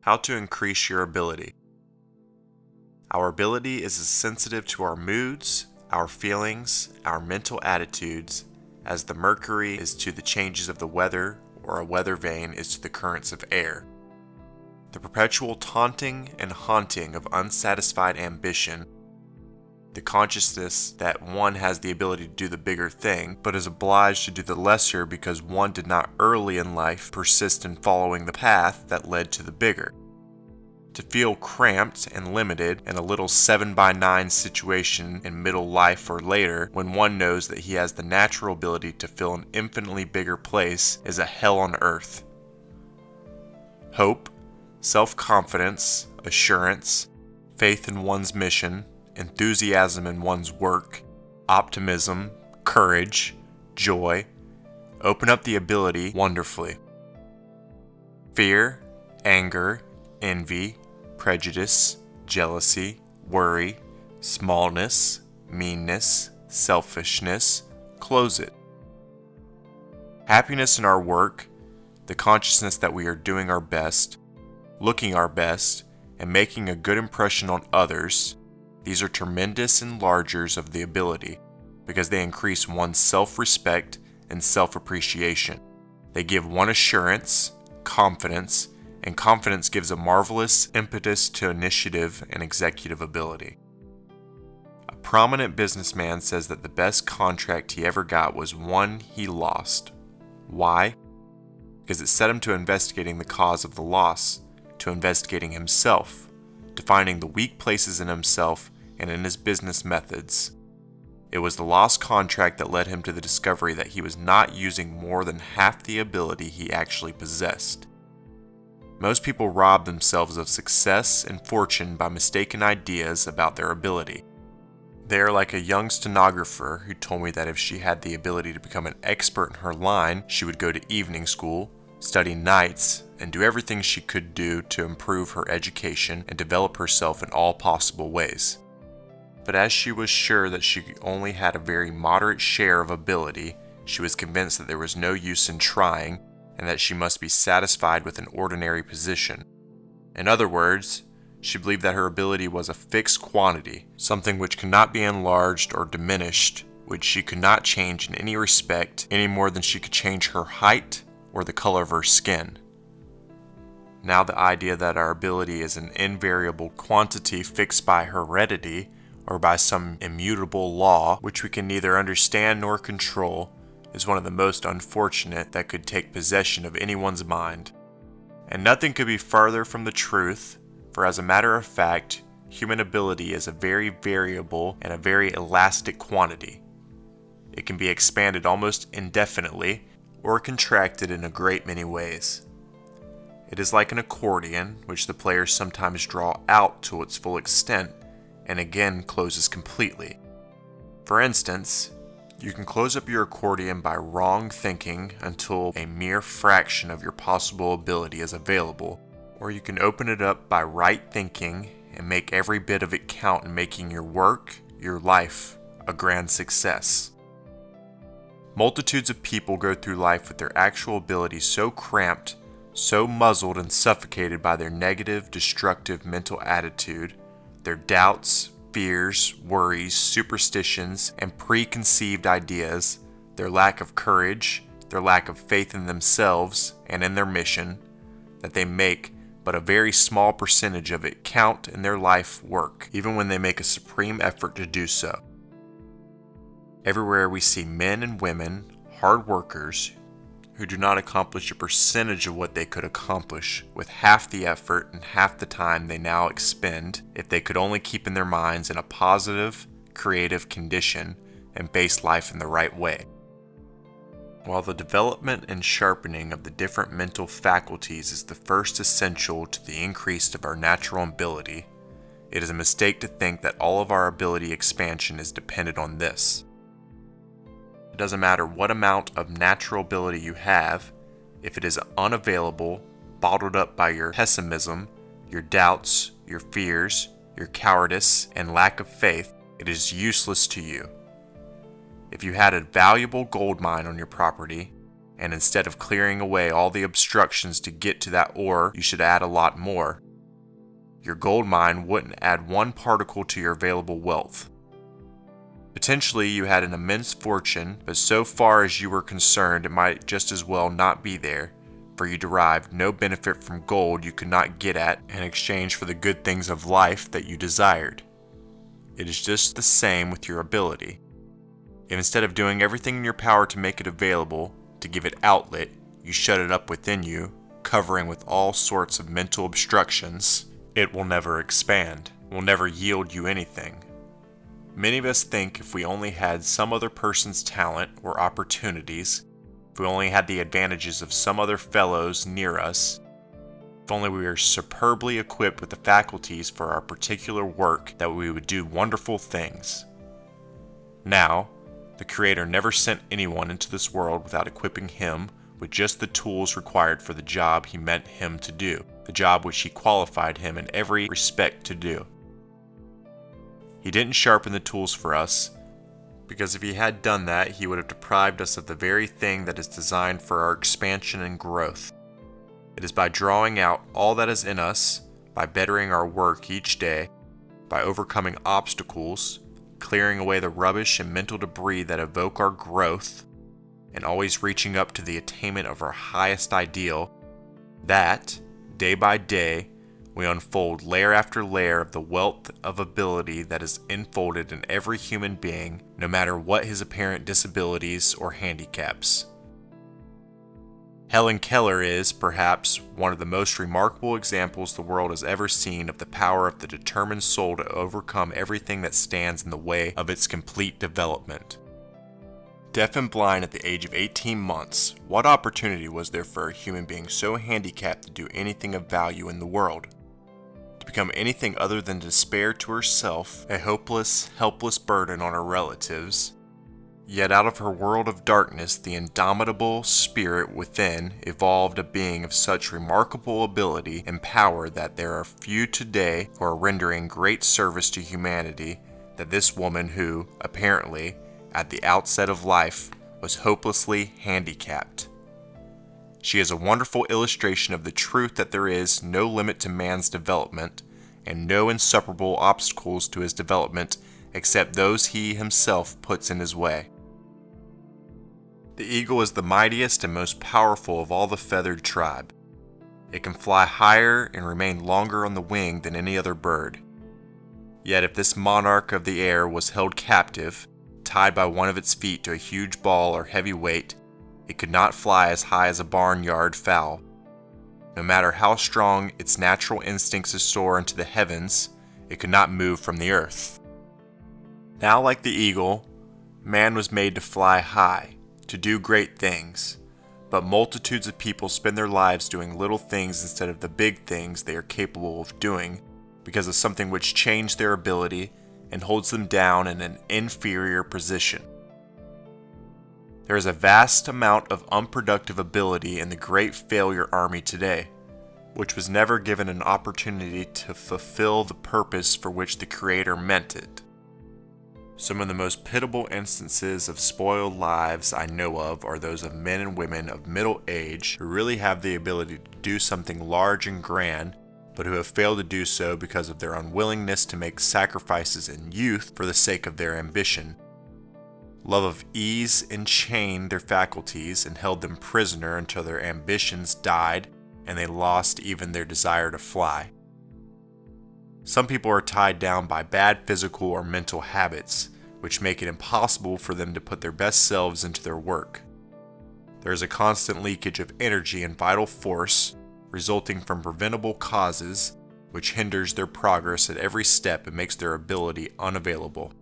How to increase your ability. Our ability is as sensitive to our moods, our feelings, our mental attitudes, as the mercury is to the changes of the weather or a weather vane is to the currents of air. The perpetual taunting and haunting of unsatisfied ambition, the consciousness that one has the ability to do the bigger thing, but is obliged to do the lesser because one did not early in life persist in following the path that led to the bigger. To feel cramped and limited in a little 7x9 situation in middle life or later when one knows that he has the natural ability to fill an infinitely bigger place is a hell on earth. Hope, self-confidence, assurance, faith in one's mission, enthusiasm in one's work, optimism, courage, joy, open up the ability wonderfully. Fear, anger, envy, prejudice, jealousy, worry, smallness, meanness, selfishness, close it. Happiness in our work, the consciousness that we are doing our best, looking our best, and making a good impression on others, these are tremendous enlargers of the ability because they increase one's self-respect and self-appreciation. They give one assurance, confidence, and confidence gives a marvelous impetus to initiative and executive ability. A prominent businessman says that the best contract he ever got was one he lost. Why? Because it set him to investigating the cause of the loss, to investigating himself, to finding the weak places in himself and in his business methods. It was the lost contract that led him to the discovery that he was not using more than half the ability he actually possessed. Most people rob themselves of success and fortune by mistaken ideas about their ability. They are like a young stenographer who told me that if she had the ability to become an expert in her line, she would go to evening school, study nights, and do everything she could do to improve her education and develop herself in all possible ways. But as she was sure that she only had a very moderate share of ability, she was convinced that there was no use in trying and that she must be satisfied with an ordinary position. In other words, she believed that her ability was a fixed quantity, something which could not be enlarged or diminished, which she could not change in any respect any more than she could change her height or the color of her skin. Now the idea that our ability is an invariable quantity fixed by heredity or by some immutable law which we can neither understand nor control is one of the most unfortunate that could take possession of anyone's mind. And nothing could be farther from the truth, for as a matter of fact, human ability is a very variable and a very elastic quantity. It can be expanded almost indefinitely or contracted in a great many ways. It is like an accordion, which the players sometimes draw out to its full extent and again closes completely. For instance, you can close up your accordion by wrong thinking until a mere fraction of your possible ability is available, or you can open it up by right thinking and make every bit of it count in making your work, your life, a grand success. Multitudes of people go through life with their actual ability so cramped, so muzzled and suffocated by their negative, destructive mental attitude, their doubts, fears, worries, superstitions, and preconceived ideas, their lack of courage, their lack of faith in themselves and in their mission, that they make but a very small percentage of it count in their life work, even when they make a supreme effort to do so. Everywhere we see men and women, hard workers, who do not accomplish a percentage of what they could accomplish with half the effort and half the time they now expend if they could only keep in their minds in a positive, creative condition and base life in the right way. While the development and sharpening of the different mental faculties is the first essential to the increase of our natural ability, it is a mistake to think that all of our ability expansion is dependent on this. It doesn't matter what amount of natural ability you have, if it is unavailable, bottled up by your pessimism, your doubts, your fears, your cowardice, and lack of faith, it is useless to you. If you had a valuable gold mine on your property, and instead of clearing away all the obstructions to get to that ore, you should add a lot more. Your gold mine wouldn't add one particle to your available wealth. Potentially, you had an immense fortune, but so far as you were concerned, it might just as well not be there, for you derived no benefit from gold you could not get at in exchange for the good things of life that you desired. It is just the same with your ability. If instead of doing everything in your power to make it available, to give it outlet, you shut it up within you, covering with all sorts of mental obstructions, it will never expand, will never yield you anything. Many of us think if we only had some other person's talent or opportunities, if we only had the advantages of some other fellows near us, if only we were superbly equipped with the faculties for our particular work, that we would do wonderful things. Now, the Creator never sent anyone into this world without equipping him with just the tools required for the job he meant him to do, the job which he qualified him in every respect to do. He didn't sharpen the tools for us, because if he had done that, he would have deprived us of the very thing that is designed for our expansion and growth. It is by drawing out all that is in us, by bettering our work each day, by overcoming obstacles, clearing away the rubbish and mental debris that evoke our growth, and always reaching up to the attainment of our highest ideal, that, day by day, we unfold layer after layer of the wealth of ability that is enfolded in every human being, no matter what his apparent disabilities or handicaps. Helen Keller is, perhaps, one of the most remarkable examples the world has ever seen of the power of the determined soul to overcome everything that stands in the way of its complete development. Deaf and blind at the age of 18 months, what opportunity was there for a human being so handicapped to do anything of value in the world? To become anything other than despair to herself, a hopeless, helpless burden on her relatives. Yet out of her world of darkness, the indomitable spirit within evolved a being of such remarkable ability and power that there are few today who are rendering great service to humanity that this woman who, apparently, at the outset of life, was hopelessly handicapped. She is a wonderful illustration of the truth that there is no limit to man's development and no insuperable obstacles to his development except those he himself puts in his way. The eagle is the mightiest and most powerful of all the feathered tribe. It can fly higher and remain longer on the wing than any other bird. Yet if this monarch of the air was held captive, tied by one of its feet to a huge ball or heavy weight, it could not fly as high as a barnyard fowl. No matter how strong its natural instincts to soar into the heavens, it could not move from the earth. Now, like the eagle, man was made to fly high, to do great things, but multitudes of people spend their lives doing little things instead of the big things they are capable of doing because of something which changed their ability and holds them down in an inferior position. There is a vast amount of unproductive ability in the great failure army today, which was never given an opportunity to fulfill the purpose for which the Creator meant it. Some of the most pitiable instances of spoiled lives I know of are those of men and women of middle age who really have the ability to do something large and grand, but who have failed to do so because of their unwillingness to make sacrifices in youth for the sake of their ambition. Love of ease enchained their faculties and held them prisoner until their ambitions died and they lost even their desire to fly. Some people are tied down by bad physical or mental habits, which make it impossible for them to put their best selves into their work. There is a constant leakage of energy and vital force resulting from preventable causes, which hinders their progress at every step and makes their ability unavailable.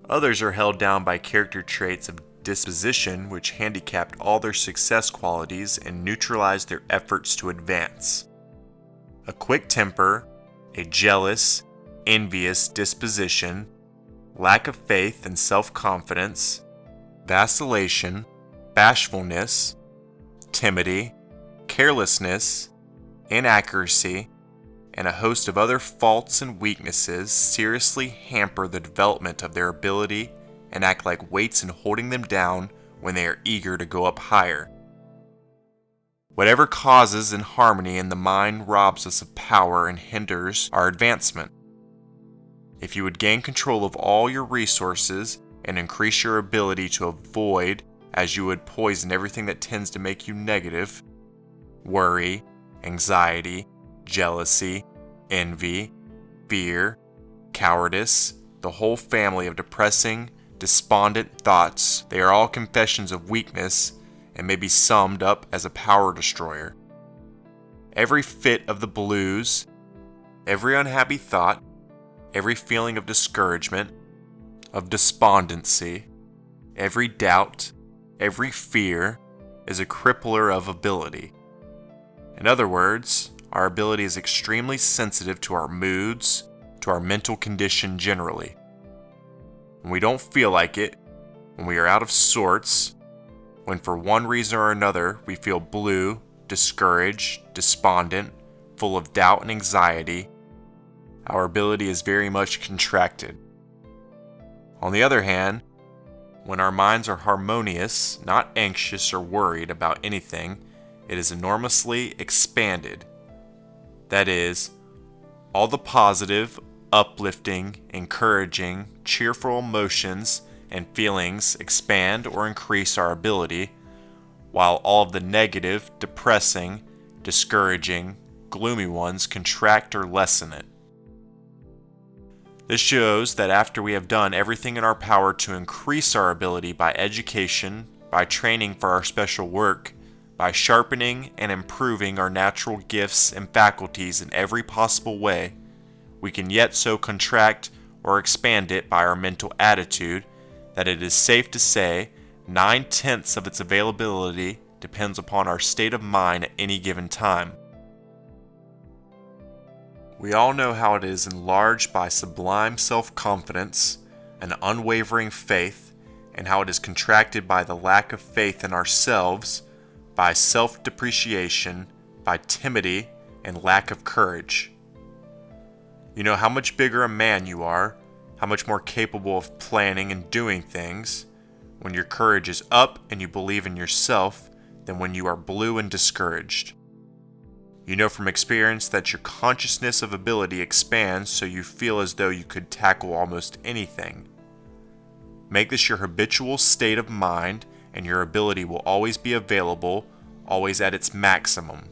Others are held down by character traits of disposition which handicapped all their success qualities and neutralized their efforts to advance. A quick temper, a jealous, envious disposition, lack of faith and self-confidence, vacillation, bashfulness, timidity, carelessness, inaccuracy, and a host of other faults and weaknesses seriously hamper the development of their ability and act like weights in holding them down when they are eager to go up higher. Whatever causes inharmony in the mind robs us of power and hinders our advancement. If you would gain control of all your resources and increase your ability to avoid, as you would poison everything that tends to make you negative, worry, anxiety, jealousy, envy, fear, cowardice, the whole family of depressing, despondent thoughts, they are all confessions of weakness and may be summed up as a power destroyer. Every fit of the blues, every unhappy thought, every feeling of discouragement, of despondency, every doubt, every fear is a crippler of ability. In other words, our ability is extremely sensitive to our moods, to our mental condition generally. When we don't feel like it, when we are out of sorts, when for one reason or another we feel blue, discouraged, despondent, full of doubt and anxiety, our ability is very much contracted. On the other hand, when our minds are harmonious, not anxious or worried about anything, it is enormously expanded. That is, all the positive, uplifting, encouraging, cheerful emotions and feelings expand or increase our ability, while all of the negative, depressing, discouraging, gloomy ones contract or lessen it. This shows that after we have done everything in our power to increase our ability by education, by training for our special work, by sharpening and improving our natural gifts and faculties in every possible way, we can yet so contract or expand it by our mental attitude that it is safe to say 9/10 of its availability depends upon our state of mind at any given time. We all know how it is enlarged by sublime self-confidence, an unwavering faith, and how it is contracted by the lack of faith in ourselves, by self-depreciation, by timidity, and lack of courage. You know how much bigger a man you are, how much more capable of planning and doing things, when your courage is up and you believe in yourself, than when you are blue and discouraged. You know from experience that your consciousness of ability expands so you feel as though you could tackle almost anything. Make this your habitual state of mind, and your ability will always be available, always at its maximum.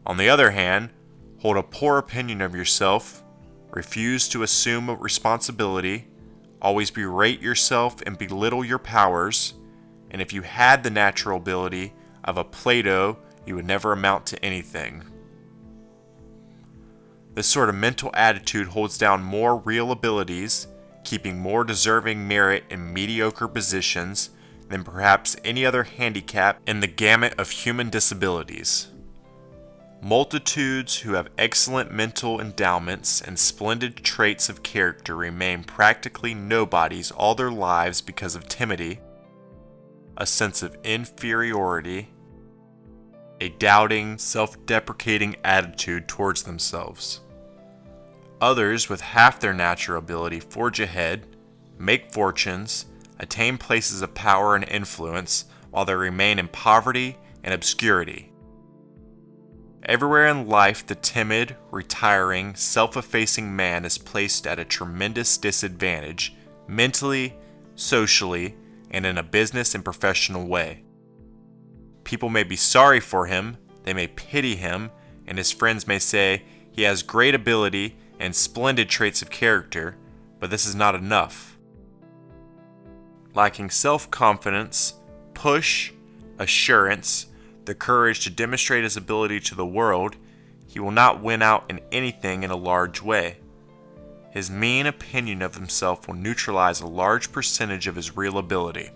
On the other hand, hold a poor opinion of yourself, refuse to assume responsibility, always berate yourself and belittle your powers, and if you had the natural ability of a Plato, you would never amount to anything. This sort of mental attitude holds down more real abilities, keeping more deserving merit in mediocre positions than perhaps any other handicap in the gamut of human disabilities. Multitudes who have excellent mental endowments and splendid traits of character remain practically nobodies all their lives because of timidity, a sense of inferiority, a doubting, self-deprecating attitude towards themselves. Others with half their natural ability forge ahead, make fortunes, attain places of power and influence while they remain in poverty and obscurity. Everywhere in life, the timid, retiring, self-effacing man is placed at a tremendous disadvantage, mentally, socially, and in a business and professional way. People may be sorry for him, they may pity him, and his friends may say he has great ability and splendid traits of character, but this is not enough. Lacking self-confidence, push, assurance, the courage to demonstrate his ability to the world, he will not win out in anything in a large way. His mean opinion of himself will neutralize a large percentage of his real ability.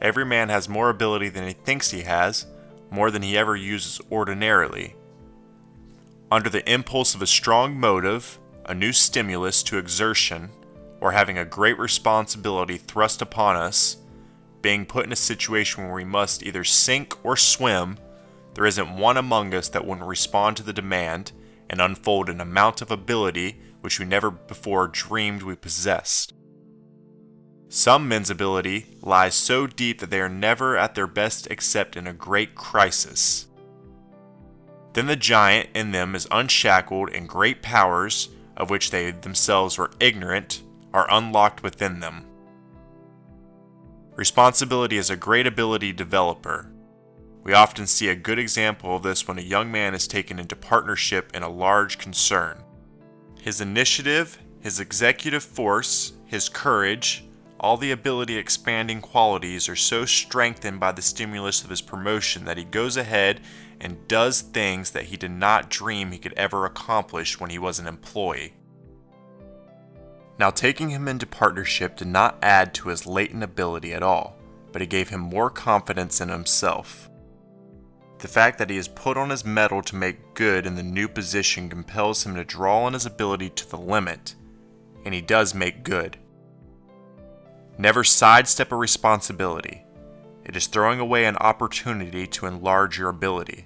Every man has more ability than he thinks he has, more than he ever uses ordinarily. Under the impulse of a strong motive, a new stimulus to exertion, or having a great responsibility thrust upon us, being put in a situation where we must either sink or swim, there isn't one among us that wouldn't respond to the demand and unfold an amount of ability which we never before dreamed we possessed. Some men's ability lies so deep that they are never at their best except in a great crisis. Then the giant in them is unshackled, and great powers, of which they themselves were ignorant, are unlocked within them. Responsibility is a great ability developer. We often see a good example of this when a young man is taken into partnership in a large concern. His initiative, his executive force, his courage, all the ability expanding qualities are so strengthened by the stimulus of his promotion that he goes ahead and does things that he did not dream he could ever accomplish when he was an employee. Now, taking him into partnership did not add to his latent ability at all, but it gave him more confidence in himself. The fact that he is put on his mettle to make good in the new position compels him to draw on his ability to the limit, and he does make good. Never sidestep a responsibility. It is throwing away an opportunity to enlarge your ability.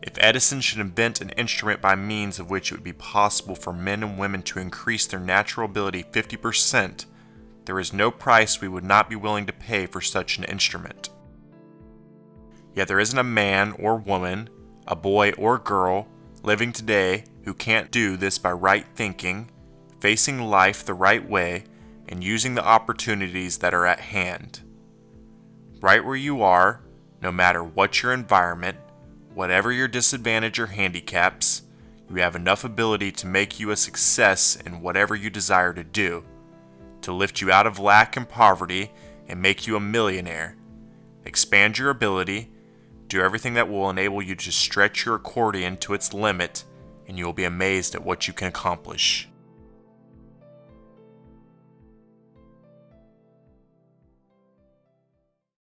If Edison should invent an instrument by means of which it would be possible for men and women to increase their natural ability 50%, there is no price we would not be willing to pay for such an instrument. Yet there isn't a man or woman, a boy or girl, living today who can't do this by right thinking, facing life the right way, and using the opportunities that are at hand. Right where you are, no matter what your environment, whatever your disadvantage or handicaps, you have enough ability to make you a success in whatever you desire to do, to lift you out of lack and poverty and make you a millionaire. Expand your ability, do everything that will enable you to stretch your accordion to its limit, and you will be amazed at what you can accomplish.